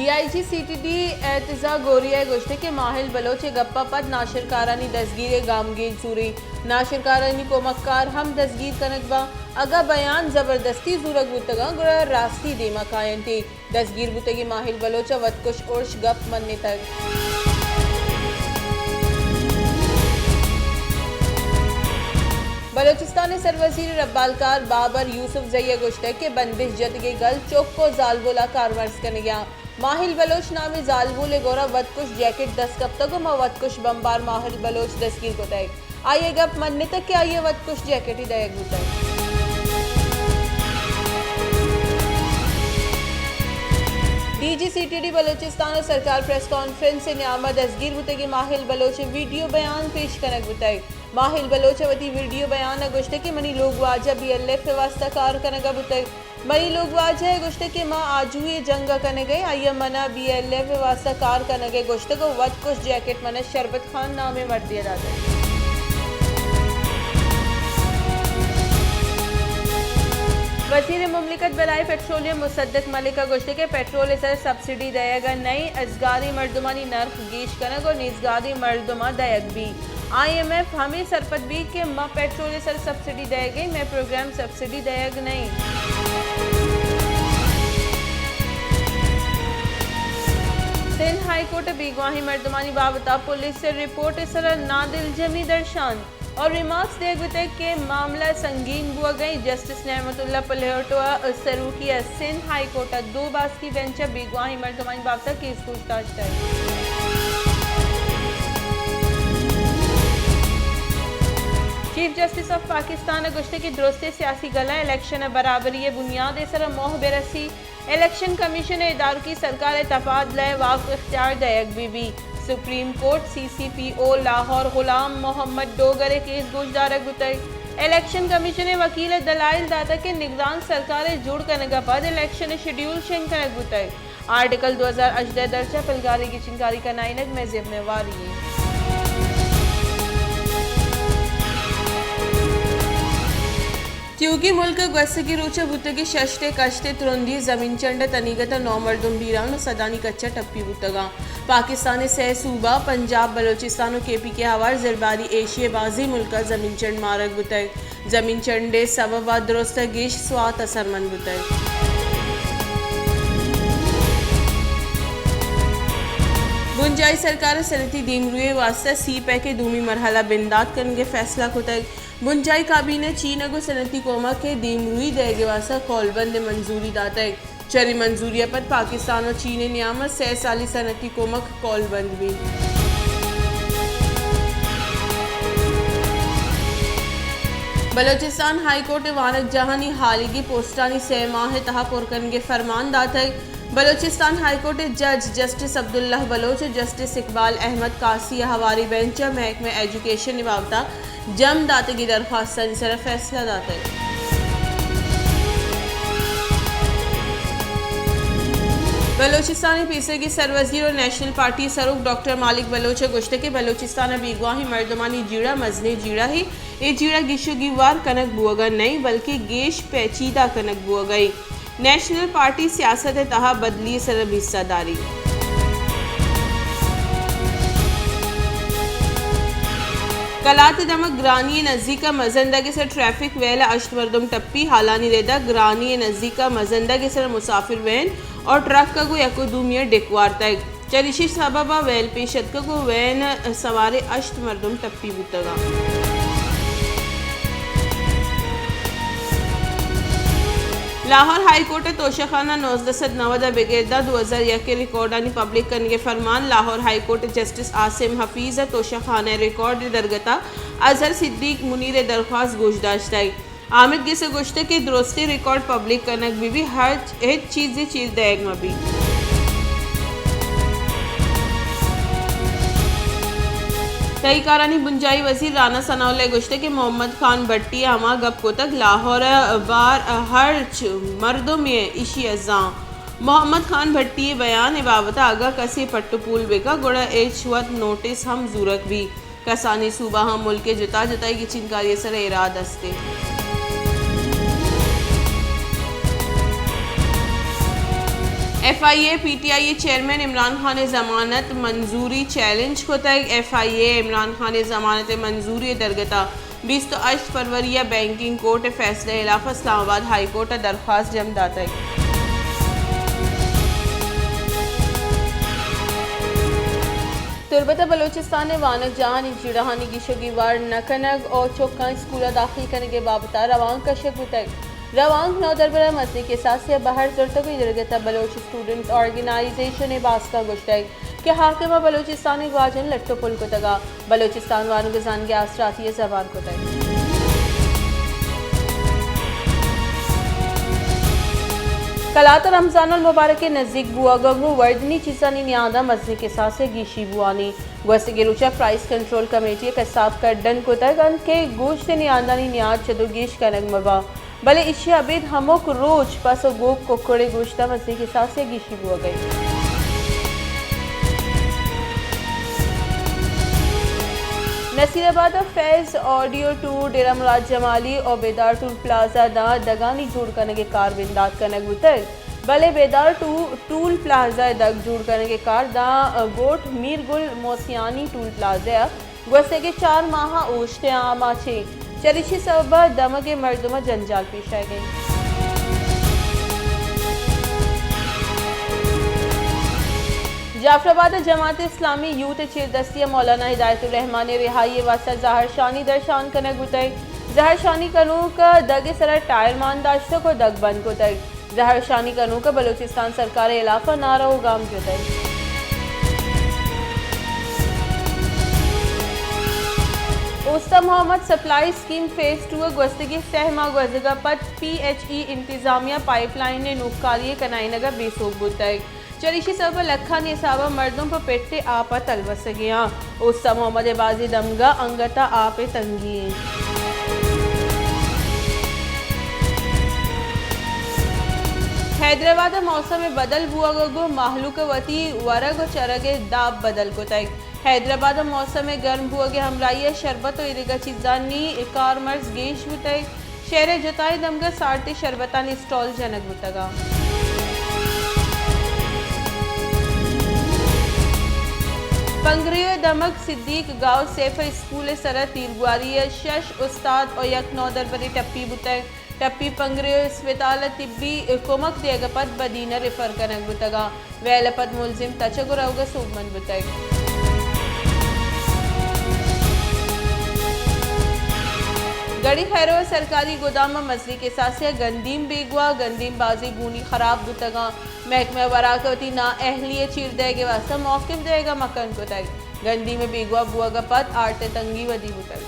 DIG CTD एतजा गोरिया गोश्ते के माहिल Bloch गप्पा पद नाशिरकारानी दसगीर गामगीर सूरी नाशिरकारानी को मक्कार हम दसगीर कनकबा अगा बयान जबरदस्ती जूरक बुतगा गुरा रास्ती देमा कायंती दसगीर बुतगी माहिल बलोच वतकुश उर्श गप मनने तक बलोचिस्तान सरवजीर रब्बालकार बाबर यूसुफ जैया गुश्ते के बंदिश जदगे गल चौक को जालबोला कारवर्स करने गया माहिल बलोच नामे जालबोले गोरा वतकुश जैकेट 10 कब तक वतकुश बम्बार माहिल बलोच दसगीर को तय आइए गप मनने तक के आइए वतकुश जैकेट ही दयक होता है। DG CTD बलोचिस्तान सरकार प्रेस कॉन्फ्रेंस से न्यामा दसगीर बुतगी माहिल बलोच वीडियो बयान पेश कनक बुताई माहिल बलोच वती वीडियो बयान गुश्ते के मनी लोग वाजा BLF वास्ता कार कनगा बुताई मनी लोग वाजा गुश्ते के माँ आजू ये जंग कने गए आइया मना BLF वास्ता कार कने गए गुश्ते को वत कुछ जैकेट मना शरबत खान नामे मर दिया जाता है। वज़ीर मुमलिकत बराए पेट्रोलियम मुसद्दक मलिका गोश्ते के पेट्रोल सर सब्सिडी दयगा नई अजगारी मर्दमानी नर्ख गीश कनक और निजगारी मर्दमा दयक भी IMF हमें सरपत भी के माँ पेट्रोल सर सब्सिडी दयगे मैं प्रोग्राम सब्सिडी दयग नहीं। सिंध हाई कोर्ट बीगवाही मर्दमानी बाबता पुलिस से रिपोर्ट सर नादिल जमी दर्शान और रिमार्क्स देते के मामला संगीन बुआ गई जस्टिस नेमतुल्ला पलेटोआ सरूकिया सिंध हाई कोर्ट 2 बास की बेंच बीगवाही मर्दमानी बाबता केस पूछताछ है। चीफ जस्टिस ऑफ पाकिस्तान गुश्ते की दुरुस्ती सियासी गला इलेक्शन बराबरी बुनियाद सर मोह बेरसी इलेक्शन कमीशन इदारों की सरकार तफादल वाक़ इख्तियार दयक बीबी सुप्रीम कोर्ट CCPO लाहौर गुलाम मोहम्मद डोगरे केस गुजदारक बुतई इलेक्शन कमीशन वकील दलाइल दाता के निगरान सरकार जुड़ कनगा बाद इलेक्शन शेड्यूल शेंग कनक बुतई आर्टिकल 2018 दर्जा पलगारी की चिंगारी का नाइनक में जिम्मेवारी क्योंकि मुल्क गस्स की रूचे बुतगी शश्ते कश्ते तुरंदी जमीन चंड तनीगत नौमर्दुम बीरान सदानी कच्चा टप्पी बुतगा पाकिस्तान से सूबा पंजाब बलोचिस्तान और KP के हवार जरबारी एशिया बाजी मुल्क जमीन चंड मारक बुतग जमीन चंडे सबब दुरुस्त गिश स्वात असरमंद बुतग बुंजाई सरकार सनती दीमरुए वास्ता CPEC के दूमी मरहला बिंदात करने फैसला खुतग बुंजाई काबीने चीन को सनती कोमा के दीमरुई देगे वास्ता कौलबंद मंजूरी दाता चरी मंजूरिया पर पाकिस्तान और चीन नियामत 6 साली सनती कोमक कौलबंद भी बलोचिस्तान हाई कोर्ट वानक जहानी हालिगी पोस्टानी 6 माह तहा पुरकन के फरमान दाता बलोचिस्तान हाई कोर्ट जज जस्टिस अब्दुल्लाह बलोच जस्टिस इकबाल अहमद कासी हवारी बेंच महकमे एजुकेशन निभावता जम दाते की दरख्वास्त सर फैसला दाता है। बलोचिस्तानी पीसे की सरवजीर और नेशनल पार्टी सरूक डॉक्टर मालिक बलोच गुश्ते के बलोचिस्तान बीगवाही मर्दमानी जीड़ा मजने जीड़ा ही ये जीड़ा गिशुगी वार कनक बुआगा नहीं बल्कि गेश पेचीदा कनक बुआ गई नेशनल पार्टी सियासत तहा बदली सरब हिस्सादारी कलात दमक ग्रानी नज़दीका मजंदगी से ट्रैफिक वेल अश्तमर्दम टप्पी हालानी रेदा ग्रानी नज़दीका मजंदगी से मुसाफिर वैन और ट्रक का को यकुदूमिया डिकवार तक चरिशी सबबा वेल पेशत का को वैन सवारे अश्तमर्दम टप्पी बुतगा लाहौर हाई कोर्ट तोशाखाना 1990 बेगिरदा 2001 के रिकॉर्डानी पब्लिक करने के फरमान Lahore high court justice Asim Hafeez Toshakhana record दरगता अजहर सिद्दीक मुनीर दरख्वास्त गुजदाश्त आमिद के से गुश्ते के दुरुस्ती रिकॉर्ड पब्लिक करनक भी हर एक चीज़ देग में भी तईकारानी बुंजाई वजीर राना सनाउल्लाह गुश्ते के मोहम्मद खान भट्टी अमा गप को तक लाहौर बार हर्च मर्दों में इशी अज़ा मोहम्मद खान भट्टी बयान बाबता आगा कसी पट्टुपूल बेका गुड़ा एचवत नोटिस हम जूरक भी कसानी सूबा हम मुल्क के जुता जुताई की चिंकारी सर इराद हस्ते FIA PTI chairman Imran Khan जमानत मंजूरी चैलेंज को तक FIA इमरान खान जमानत मंजूरी दरगता 28 फरवरी बैंकिंग कोर्ट फैसले खिलाफ इस्लामाबाद हाई कोर्ट दरख्वास्त जमदात है। तुरबत बलोचिस्तान वानक जहां जिड़हानी गिशोगी वार नकनग और चौका स्कूल दाखिल करने के बाबत रवांग कशक तक रवांग नौ दरबरा मसले के साथ से बाहर जरतगी दरगता बलोच स्टूडेंट्स ऑर्गेनाइजेशन बास्का गुश्तग के हाकिमा बलोचिस्तान वाजन लट्टो पुल को तगा बलोचिस्तान वानू गजान के आसराती जबान को तग कलात रमजान मुबारक के नज़दीक बुआ गंगू वर्दनी चीज़ानी न्यादा मजने के साथ से गीशी बुआनी वैसे गेरुचा प्राइस कंट्रोल कमेटी कसाब कर डन को तक के गोश्त न्यादानी न्याद चदुगीश कनक मबा भले इश्य अबीद हमोक रोज पस गोप कोकड़े गोश्ता मजने के साथ से गीशी बुआ गई। नसीराबाद फैज़ ऑडियो टूर डेरा मुराद जमाली और बेदार टूर प्लाजा दा दगानी जुड़ करने के कार बिंदात करने गुतर भले बेदार टूल प्लाजा दग जुड़ करने के कार दा गोट मीरगुल मोसियानी टूल प्लाजा गुस्से के 4 माह ओश्ते आमा छे चरिशी सबा दमगे मर्दमा जंजाल पेश आ गई। जाफराबाद जमात इस्लामी यूथ चिरदस्तिया मौलाना हिदायतुर रहमान रिहाई वास्ता जहर शानी दर्शान कने गुतई जहर शानी कनू का दगे सरा टायर मानदाश्त को दग बंद को तक जहर शानी कनू का बलूचिस्तान सरकार इलाफा नारा उगाम जुतई। उस्ता मोहम्मद सप्लाई स्कीम फेज 2 गस्तगी सहमा गजगा पद PHE इंतजामिया पाइपलाइन ने नुकारी कनाई नगर बेसोक बुतई चरिशी सब लखा निसाबा मर्दों पर पेटे आपा तलवस गया उस्ता मोहम्मद बाजी दमगा अंगता आपे तंगी। हैदराबाद मौसम में बदल बुआ गो माहलूक वती वरग चरगे दाब बदल को तक हैदराबाद मौसम में गर्म बुआ के हमराइया शरबत और इरिगा चीजानी कार मर्ज गेश बुतई शहर जताई दमगा सारते शरबतानी स्टॉल जनक बुतगा। पंगरियो दमक सिद्दीक गांव सेफ स्कूल सरा तीरगुआरी शश उस्ताद और यक नौ दरबरी टप्पी बुतग टप्पी पंगरियो अस्पताल तिब्बी कोमक देगपत बदीना रेफर कनक बुतगा वेलपत मुलजिम तचगुर अवग सूबमन बुतग। गड़ी खैरो सरकारी गोदाम मसली के साथ से गंदीम बेगवा गंदीम बाजी गूनी खराब बुतगा महकमा वराकवती ना अहलिय चीर देगे वास्ता मौके देगा मकन को तक गंदी में बेगवा बुआ का पद आरते तंगी वदी बुतग।